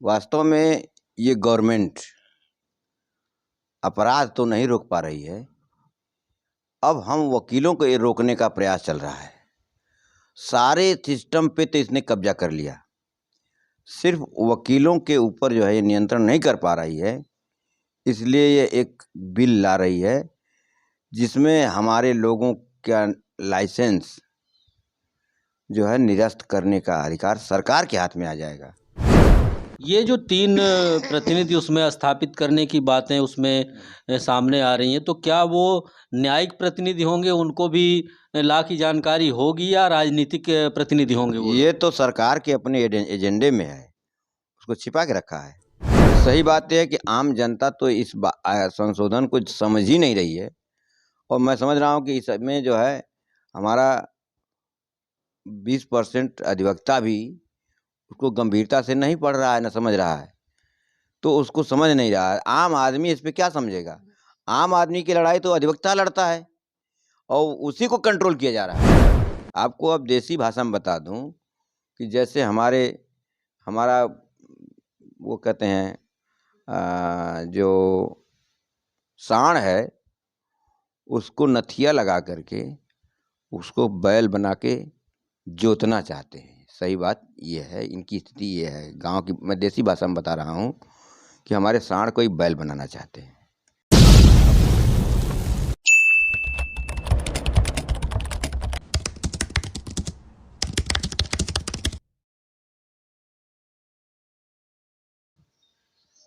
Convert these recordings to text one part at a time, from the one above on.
वास्तव में ये गवर्नमेंट अपराध तो नहीं रोक पा रही है। अब हम वकीलों को ये रोकने का प्रयास चल रहा है। सारे सिस्टम पे तो इसने कब्जा कर लिया। सिर्फ वकीलों के ऊपर जो है ये नियंत्रण नहीं कर पा रही है, इसलिए ये एक बिल ला रही है जिसमें हमारे लोगों का लाइसेंस जो है निरस्त करने का अधिकार सरकार के हाथ में आ जाएगा। ये जो 3 प्रतिनिधि उसमें स्थापित करने की बातें उसमें सामने आ रही हैं, तो क्या वो न्यायिक प्रतिनिधि होंगे, उनको भी लॉ की जानकारी होगी, या राजनीतिक प्रतिनिधि होंगे वो? ये तो सरकार के अपने एजेंडे में है, उसको छिपा के रखा है। सही बात यह है कि आम जनता तो इस संशोधन को समझ ही नहीं रही है, और मैं समझ रहा हूँ कि इसमें जो है हमारा 20% अधिवक्ता भी उसको गंभीरता से नहीं पढ़ रहा है, न समझ रहा है, तो उसको समझ नहीं रहा है। आम आदमी इस पे क्या समझेगा? आम आदमी की लड़ाई तो अधिवक्ता लड़ता है और उसी को कंट्रोल किया जा रहा है। आपको अब देसी भाषा में बता दूं कि जैसे हमारा वो कहते हैं जो सांड है, उसको नथिया लगा करके उसको बैल बना के जोतना चाहते हैं। सही बात ये है, इनकी स्थिति ये है। गांव की मैं देसी भाषा में बता रहा हूँ कि हमारे सांड को ही बैल बनाना चाहते हैं।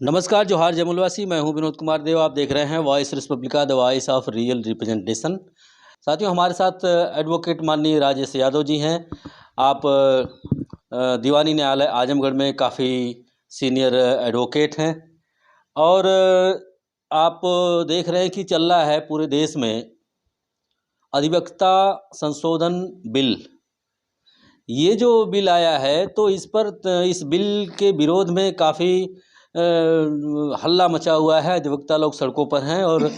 नमस्कार, जोहार जमुलवासी। मैं हूं विनोद कुमार देव। आप देख रहे हैं voice Republica, the voice of real representation. साथियों, हमारे साथ एडवोकेट माननीय राजेश यादव जी हैं। आप दीवानी न्यायालय आजमगढ़ में काफ़ी सीनियर एडवोकेट हैं, और आप देख रहे हैं कि चल रहा है पूरे देश में अधिवक्ता संशोधन बिल। ये जो बिल आया है, तो इस बिल के विरोध में काफ़ी हल्ला मचा हुआ है। अधिवक्ता लोग सड़कों पर हैं, और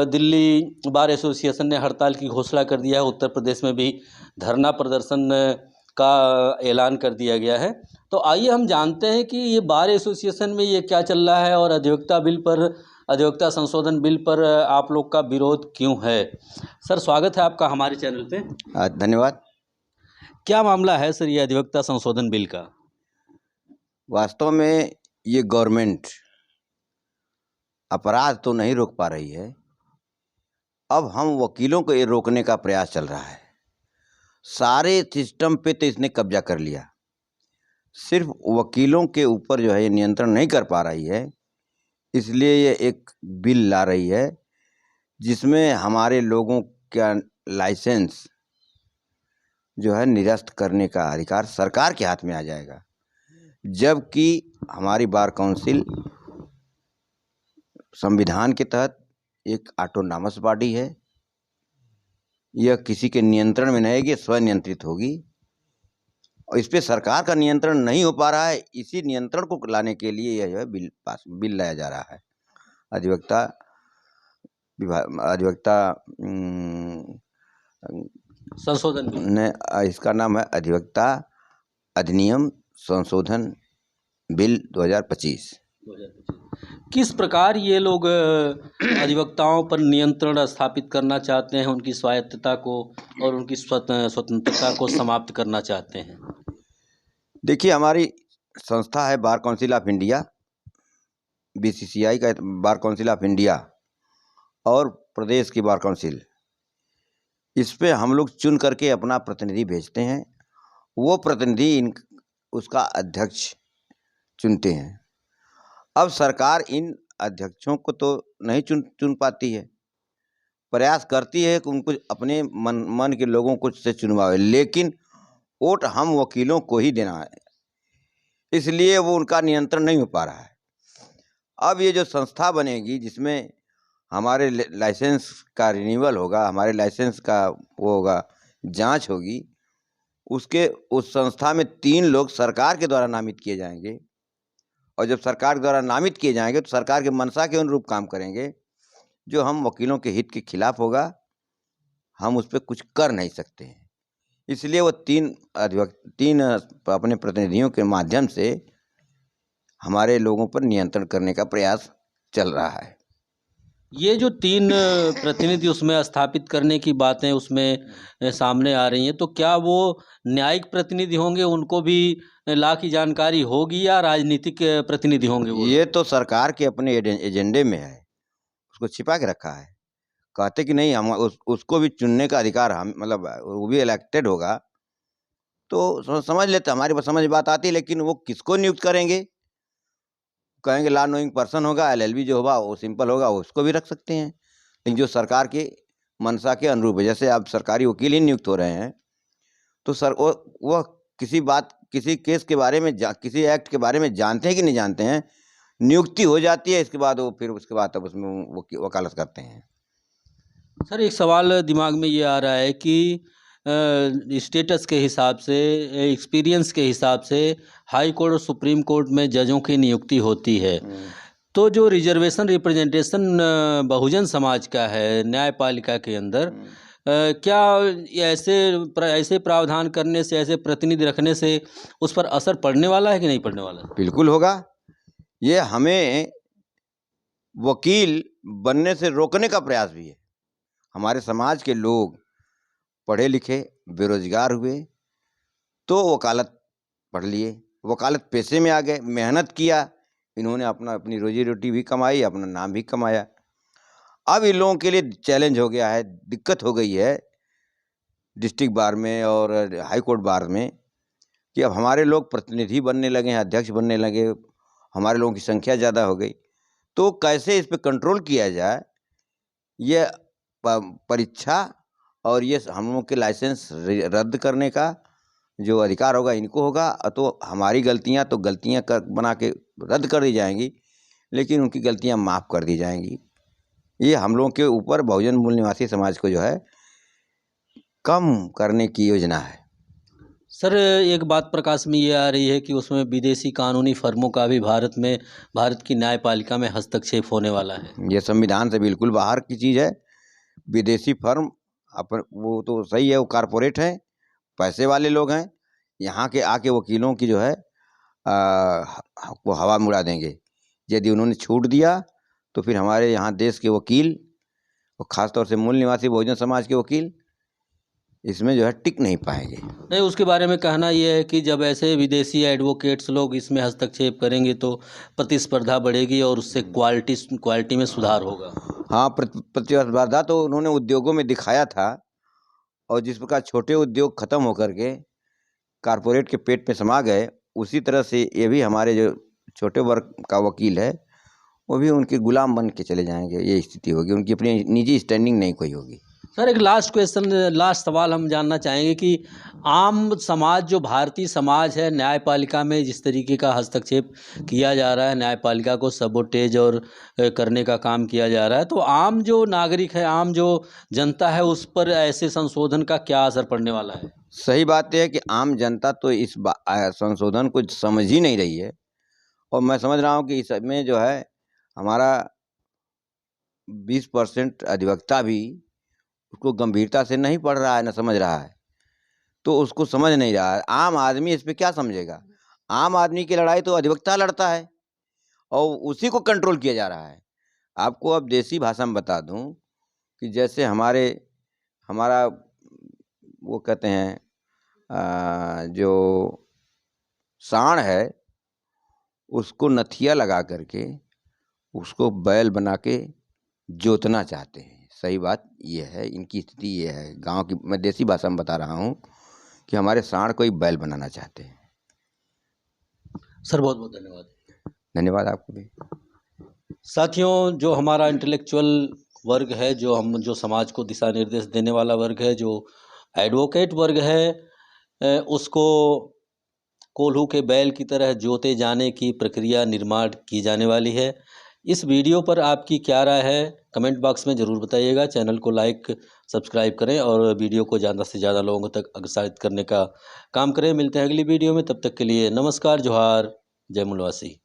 दिल्ली बार एसोसिएशन ने हड़ताल की घोषणा कर दिया है। उत्तर प्रदेश में भी धरना प्रदर्शन का ऐलान कर दिया गया है। तो आइए हम जानते हैं कि ये बार एसोसिएशन में ये क्या चल रहा है, और अधिवक्ता संशोधन बिल पर आप लोग का विरोध क्यों है। सर, स्वागत है आपका हमारे चैनल पे। धन्यवाद। क्या मामला है सर ये अधिवक्ता संशोधन बिल का? वास्तव में ये गवर्नमेंट अपराध तो नहीं रोक पा रही है। अब हम वकीलों को ये रोकने का प्रयास चल रहा है। सारे सिस्टम पे तो इसने कब्जा कर लिया। सिर्फ वकीलों के ऊपर जो है ये नियंत्रण नहीं कर पा रही है, इसलिए ये एक बिल ला रही है जिसमें हमारे लोगों का लाइसेंस जो है निरस्त करने का अधिकार सरकार के हाथ में आ जाएगा। जबकि हमारी बार काउंसिल संविधान के तहत एक ऑटोनॉमस बॉडी है। यह किसी के नियंत्रण में नहीं है, स्वनियंत्रित होगी, और इस पे सरकार का नियंत्रण नहीं हो पा रहा है। इसी नियंत्रण को लाने के लिए यह जो है बिल लाया जा रहा है। अधिवक्ता संशोधन बिल ने इसका नाम है अधिवक्ता अधिनियम संशोधन बिल 2025। किस प्रकार ये लोग अधिवक्ताओं पर नियंत्रण स्थापित करना चाहते हैं, उनकी स्वायत्तता को और उनकी स्वतंत्रता को समाप्त करना चाहते हैं? देखिए, हमारी संस्था है bar council of India, BCCI का बार काउंसिल ऑफ इंडिया, और प्रदेश की बार काउंसिल। इस पे हम लोग चुन करके अपना प्रतिनिधि भेजते हैं। वो प्रतिनिधि उसका अध्यक्ष चुनते हैं। अब सरकार इन अध्यक्षों को तो नहीं चुन पाती है, प्रयास करती है कि उनको अपने मन के लोगों को से चुनवावे, लेकिन वोट हम वकीलों को ही देना है, इसलिए वो उनका नियंत्रण नहीं हो पा रहा है। अब ये जो संस्था बनेगी जिसमें हमारे लाइसेंस का रिन्यूअल होगा, हमारे लाइसेंस का वो होगा, जांच होगी, उस संस्था में 3 लोग सरकार के द्वारा नामित किए जाएंगे, और जब सरकार द्वारा नामित किए जाएंगे तो सरकार के मंशा के अनुरूप काम करेंगे। जो हम वकीलों के हित के खिलाफ होगा, हम उस पर कुछ कर नहीं सकते हैं। इसलिए वो 3 अपने प्रतिनिधियों के माध्यम से हमारे लोगों पर नियंत्रण करने का प्रयास चल रहा है। ये जो 3 प्रतिनिधि उसमें स्थापित करने की बातें उसमें सामने आ रही हैं, तो क्या वो न्यायिक प्रतिनिधि होंगे, उनको भी लॉ की जानकारी होगी, या राजनीतिक प्रतिनिधि होंगे वो ये लोग? तो सरकार के अपने एजेंडे में है, उसको छिपा के रखा है। कहते कि नहीं, हम उसको भी चुनने का अधिकार, हम मतलब वो भी इलेक्टेड होगा, तो समझ लेते, हमारी समझ बात आती है, लेकिन वो किसको नियुक्त करेंगे? कहेंगे लॉ नोइंग पर्सन होगा, एलएलबी जो होगा वो सिंपल होगा, उसको भी रख सकते हैं। लेकिन जो सरकार की मंशा के अनुरूप है, जैसे अब सरकारी वकील ही नियुक्त हो रहे हैं, तो सर वो किसी केस के बारे में किसी एक्ट के बारे में जानते हैं कि नहीं जानते हैं, नियुक्ति हो जाती है, इसके बाद वो फिर उसके बाद तब उसमें वो वकालत करते हैं। सर, एक सवाल दिमाग में ये आ रहा है कि स्टेटस के हिसाब से, एक्सपीरियंस के हिसाब से हाई कोर्ट और सुप्रीम कोर्ट में जजों की नियुक्ति होती है। तो जो रिजर्वेशन रिप्रेजेंटेशन बहुजन समाज का है न्यायपालिका के अंदर, क्या ऐसे प्रावधान करने से, ऐसे प्रतिनिधि रखने से उस पर असर पड़ने वाला है कि नहीं पड़ने वाला? बिल्कुल होगा। ये हमें वकील बनने से रोकने का प्रयास भी है। हमारे समाज के लोग पढ़े लिखे बेरोजगार हुए तो वकालत पढ़ लिए, वकालत पेशे में आ गए, मेहनत किया, इन्होंने अपनी रोजी रोटी भी कमाई, अपना नाम भी कमाया। अब इन लोगों के लिए चैलेंज हो गया है, दिक्कत हो गई है डिस्ट्रिक्ट बार में और हाई कोर्ट बार में, कि अब हमारे लोग प्रतिनिधि बनने लगे हैं, अध्यक्ष बनने लगे, हमारे लोगों की संख्या ज़्यादा हो गई, तो कैसे इस पे कंट्रोल किया जाए, ये परीक्षा और ये हम लोग के लाइसेंस रद्द करने का जो अधिकार होगा इनको होगा। तो हमारी गलतियां बना के रद्द कर दी जाएंगी, लेकिन उनकी गलतियां माफ़ कर दी जाएंगी। ये हम लोगों के ऊपर बहुजन मूल निवासी समाज को जो है कम करने की योजना है। सर, एक बात प्रकाश में ये आ रही है कि उसमें विदेशी कानूनी फर्मों का भी भारत की न्यायपालिका में हस्तक्षेप होने वाला है। ये संविधान से बिल्कुल बाहर की चीज़ है। विदेशी फर्म वो तो सही है, वो कारपोरेट हैं, पैसे वाले लोग हैं, यहाँ के आके वकीलों की जो है वो हवा में उड़ा देंगे। यदि उन्होंने छूट दिया तो फिर हमारे यहाँ देश के वकील और ख़ासतौर से मूल निवासी बहुजन समाज के वकील इसमें जो है टिक नहीं पाएंगे। नहीं, उसके बारे में कहना यह है कि जब ऐसे विदेशी एडवोकेट्स लोग इसमें हस्तक्षेप करेंगे तो प्रतिस्पर्धा बढ़ेगी और उससे क्वालिटी में सुधार होगा। हाँ, प्रतिस्पर्धा तो उन्होंने उद्योगों में दिखाया था, और जिस प्रकार छोटे उद्योग खत्म होकर के कारपोरेट के पेट में समा गए, उसी तरह से ये भी हमारे जो छोटे वर्ग का वकील है वो भी उनके गुलाम बन के चले जाएंगे। ये स्थिति होगी, उनकी अपनी निजी स्टैंडिंग नहीं कोई होगी। सर, एक लास्ट सवाल हम जानना चाहेंगे कि आम समाज, जो भारतीय समाज है, न्यायपालिका में जिस तरीके का हस्तक्षेप किया जा रहा है, न्यायपालिका को सबोटेज और करने का काम किया जा रहा है, तो आम जो नागरिक है, आम जो जनता है, उस पर ऐसे संशोधन का क्या असर पड़ने वाला है? सही बात यह है कि आम जनता तो इस संशोधन को समझ ही नहीं रही है, और मैं समझ रहा हूँ कि इसमें जो है हमारा 20% अधिवक्ता भी उसको गंभीरता से नहीं पढ़ रहा है, न समझ रहा है, तो उसको समझ नहीं रहा है। आम आदमी इस पे क्या समझेगा? आम आदमी की लड़ाई तो अधिवक्ता लड़ता है और उसी को कंट्रोल किया जा रहा है। आपको अब देसी भाषा में बता दूं कि जैसे हमारा वो कहते हैं जो सांड है, उसको नथिया लगा करके उसको बैल बना के जोतना चाहते हैं। सही बात ये है, इनकी स्थिति ये है। गांव की मैं देसी भाषा में बता रहा हूँ कि हमारे सांड को ही बैल बनाना चाहते हैं। सर, बहुत बहुत धन्यवाद। धन्यवाद आपको भी। साथियों, जो हमारा इंटेलेक्चुअल वर्ग है, जो समाज को दिशा निर्देश देने वाला वर्ग है, जो एडवोकेट वर्ग है, उसको कोल्हू के बैल की तरह जोते जाने की प्रक्रिया निर्माण की जाने वाली है। इस वीडियो पर आपकी क्या राय है, कमेंट बॉक्स में ज़रूर बताइएगा। चैनल को लाइक, सब्सक्राइब करें और वीडियो को ज़्यादा से ज़्यादा लोगों तक अग्रसारित करने का काम करें। मिलते हैं अगली वीडियो में, तब तक के लिए नमस्कार, जोहार, जय मूलवासी।